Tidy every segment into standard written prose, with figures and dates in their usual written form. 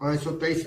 523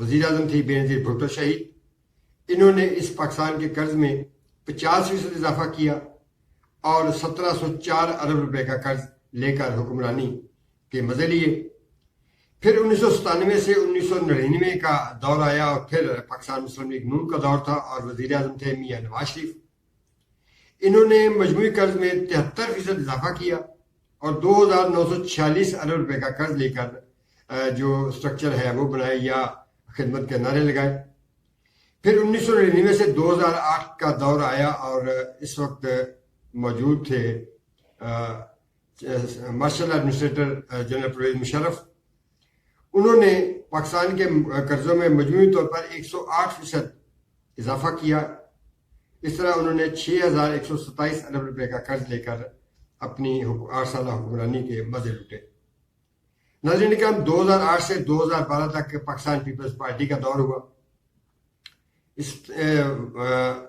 وزیر اعظم تھی بینظیر بھٹو شہید. انہوں نے اس پاکستان کے قرض میں 50% اضافہ کیا اور 1704 ارب روپے کا قرض لے کر حکمرانی کے مزے لیے. پھر 1997 سے 1999 کا دور آیا اور پھر پاکستان مسلم لیگ نون کا دور تھا اور وزیر اعظم تھے میاں نواز شریف. انہوں نے مجموعی قرض میں 73% اضافہ کیا اور 2946 ارب روپے کا قرض لے کر جو سٹرکچر ہے وہ بنائے یا خدمت کے نعرے لگائے. پھر 1999 سے 2008 کا دور آیا اور اس وقت موجود تھے martial administrator general Pervez Musharraf. انہوں نے پاکستان کے قرضوں میں مجموعی طور پر 108% اضافہ کیا. اس طرح انہوں نے 6127 ارب روپے کا قرض لے کر اپنی 8 سالہ حکمرانی کے مزے لوٹے. ناظرین کرام 2008 سے 2012 تک پاکستان پیپلز پارٹی کا دور ہوا.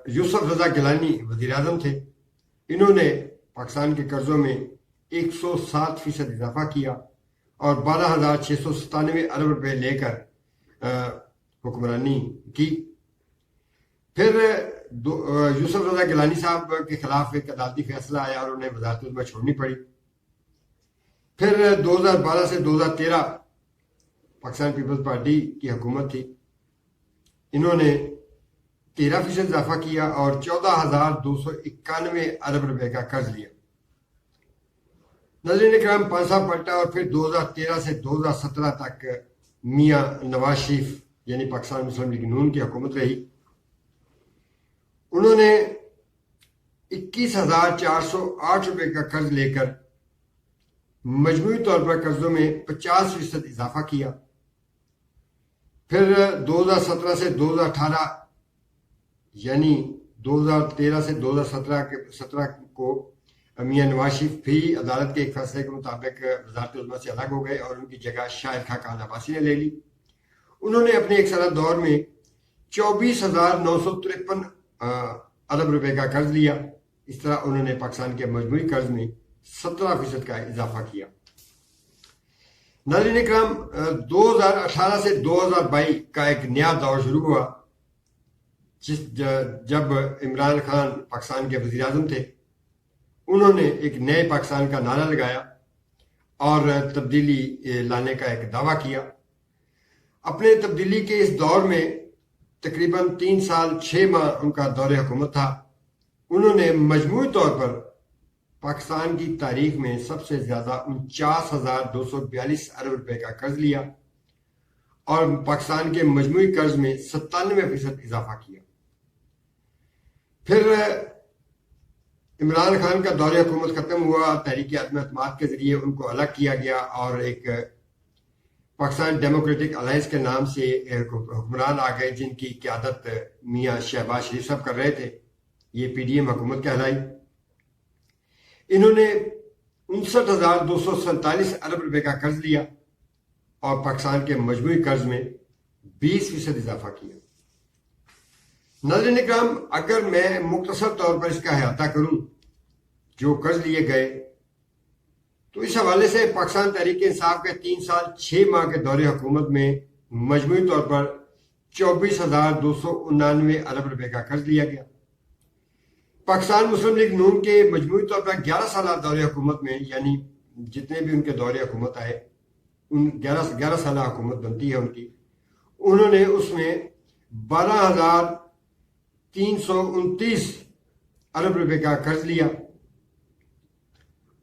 یوسف رضا گیلانی وزیر اعظم تھے. انہوں نے پاکستان کے قرضوں میں 107% اضافہ کیا اور 12,697 ارب روپے لے کر حکمرانی کی. پھر یوسف رضا گیلانی صاحب کے خلاف ایک عدالتی فیصلہ آیا اور انہیں وزارت عظمیٰ چھوڑنی پڑی. پھر 2012 سے 2013 پاکستان پیپلز پارٹی کی حکومت تھی. انہوں نے 13% اضافہ کیا اور 14,291 ارب روپے کا قرض لیا. ناظرین اکرام 5 سال پلٹا اور پھر 2013 سے 2017 تک میاں نواز شریف یعنی پاکستان مسلم لیگ نون کی حکومت رہی. انہوں نے 21,408 روپے کا قرض لے کر مجموعی طور پر قرضوں میں 50% اضافہ کیا. پھر 2017 سے 2018 یعنی 2013 سے 2017 کو میاں نواز شریف بھی عدالت کے ایک فیصلے کے مطابق وزارت عظمیٰ سے الگ ہو گئے اور ان کی جگہ شاہد خاقان عباسی نے لے لی. انہوں نے اپنے ایک سالہ دور میں 24,953 ارب روپے کا قرض لیا. اس طرح انہوں نے پاکستان کے مجموعی قرض میں 17% کا اضافہ کیا. ناظرین اکرام 2018 سے 2022 کا ایک نیا دور شروع ہوا جب عمران خان پاکستان کے وزیر اعظم تھے. انہوں نے ایک نئے پاکستان کا نعرہ لگایا اور تبدیلی لانے کا ایک دعویٰ کیا. اپنے تبدیلی کے اس دور میں تقریباً 3 سال 6 ماہ ان کا دور حکومت تھا. انہوں نے مجموعی طور پر پاکستان کی تاریخ میں سب سے زیادہ 49,242 ارب روپے کا قرض لیا اور پاکستان کے مجموعی قرض میں 97% اضافہ کیا. پھر عمران خان کا دور حکومت ختم ہوا. تحریک عدم اعتماد کے ذریعے ان کو الگ کیا گیا اور ایک پاکستان ڈیموکریٹک الائنس کے نام سے حکمران آ گئے جن کی قیادت میاں شہباز شریف صاحب کر رہے تھے. یہ پی ڈی ایم حکومت کہلائی. انہوں نے 59,247 ارب روپے کا قرض لیا اور پاکستان کے مجموعی قرض میں 20% اضافہ کیا. ناظرین اکرام اگر میں مختصر طور پر اس کا احاطہ کروں جو قرض لیے گئے تو اس حوالے سے پاکستان تحریک انصاف کے 3 سال 6 ماہ کے دور حکومت میں مجموعی طور پر 24,299 ارب روپے کا قرض لیا گیا. پاکستان مسلم لیگ نون کے مجموعی طور پر 11 سالہ دور حکومت میں یعنی جتنے بھی ان کے دور حکومت آئے ان 11 سالہ حکومت بنتی ہے ان کی. انہوں نے اس میں 12,329 ارب روپے کا قرض لیا.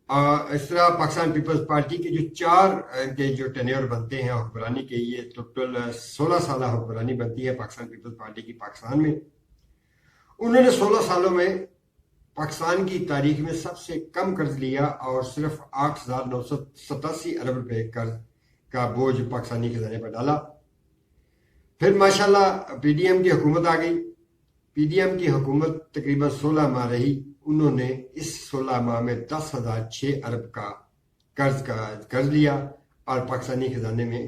اس طرح پاکستان پیپلز پارٹی کے جو 4 کے جو ٹینیور بنتے ہیں حکمرانی کے یہ ٹوٹل 16 سالہ حکمرانی بنتی ہے پاکستان پیپلز پارٹی کی پاکستان میں. انہوں نے 16 سالوں میں پاکستان کی تاریخ میں سب سے کم قرض لیا اور صرف 8,987 ارب روپے قرض کا بوجھ پاکستانی خزانے پر ڈالا. پھر ماشاءاللہ پی ڈی ایم کی حکومت آ گئی. پی ڈی ایم کی حکومت تقریباً 16 ماہ رہی. انہوں نے اس 16 ماہ میں 10,006 ارب کا قرض لیا اور پاکستانی خزانے میں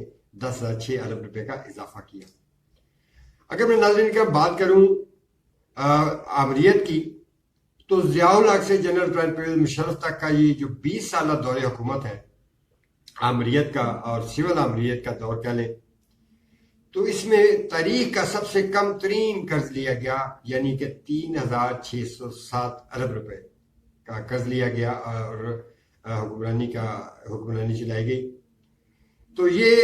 10,006 ارب روپے کا اضافہ کیا. اگر میں ناظرین کا بات کروں آمریت کی تو ضیاء الحق سے جنرل پرویز مشرف تک کا یہ جو 20 سالہ دور حکومت ہے آمریت کا اور سول آمریت کا دور کہہ لیں تو اس میں تاریخ کا سب سے کم ترین قرض لیا گیا، یعنی کہ 3607 ارب روپے کا قرض لیا گیا اور حکمرانی چلائی گئی۔ تو یہ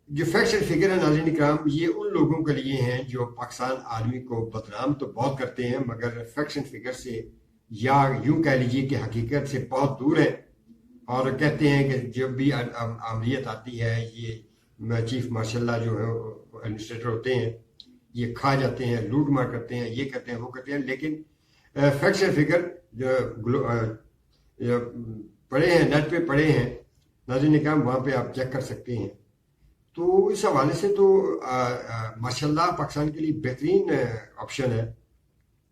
جو فیکٹس اینڈ فگر ہے ناظرین اکرام، یہ ان لوگوں کے لیے ہیں جو پاکستان عالمی کو بدنام تو بہت کرتے ہیں مگر فیکٹس اینڈ فگر سے یا یوں کہہ لیجیے کہ حقیقت سے بہت دور ہیں، اور کہتے ہیں کہ جب بھی عملیت آتی ہے یہ چیف مارشل اللہ جو ہے ایڈمنسٹریٹر ہوتے ہیں، یہ کھا جاتے ہیں، لوٹ مار کرتے ہیں، یہ کرتے ہیں وہ کرتے ہیں، لیکن فیکٹس اینڈ فگر جو پڑھے ہیں، نیٹ پہ پڑھے ہیں ناظرین اکرام، وہاں پہ آپ چیک کر سکتے ہیں۔ تو اس حوالے سے تو ماشاء اللہ پاکستان کے لیے بہترین آپشن ہے،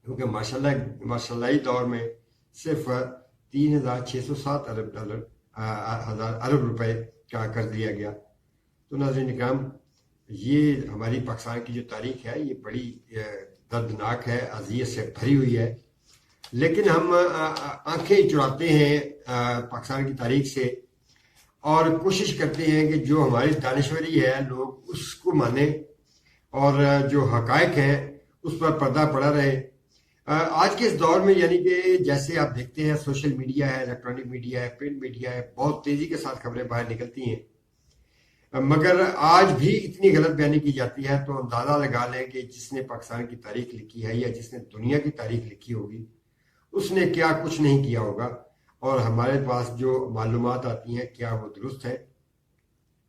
کیونکہ ماشاء اللہ دور میں صرف 3607 ارب روپے کا قرض لیا گیا۔ تو ناظرین اکرام، یہ ہماری پاکستان کی جو تاریخ ہے یہ بڑی دردناک ہے، اذیت سے بھری ہوئی ہے، لیکن ہم آنکھیں چراتے ہیں پاکستان کی تاریخ سے اور کوشش کرتے ہیں کہ جو ہماری دانشوری ہے لوگ اس کو مانیں اور جو حقائق ہیں اس پر پردہ پڑا رہے۔ آج کے اس دور میں یعنی کہ جیسے آپ دیکھتے ہیں سوشل میڈیا ہے، الیکٹرانک میڈیا ہے، پرنٹ میڈیا ہے، بہت تیزی کے ساتھ خبریں باہر نکلتی ہیں، مگر آج بھی اتنی غلط بیانی کی جاتی ہے تو اندازہ لگا لیں کہ جس نے پاکستان کی تاریخ لکھی ہے یا جس نے دنیا کی تاریخ لکھی ہوگی اس نے کیا کچھ نہیں کیا ہوگا، اور ہمارے پاس جو معلومات آتی ہیں کیا وہ درست ہے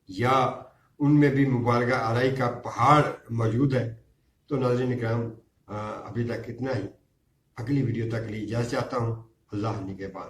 یا ان میں بھی مبالغہ آرائی کا پہاڑ موجود ہے۔ تو ناظرین اکرام، ابھی تک اتنا ہی، اگلی ویڈیو تک لی اجازت چاہتا ہوں۔ اللہ نگہبان۔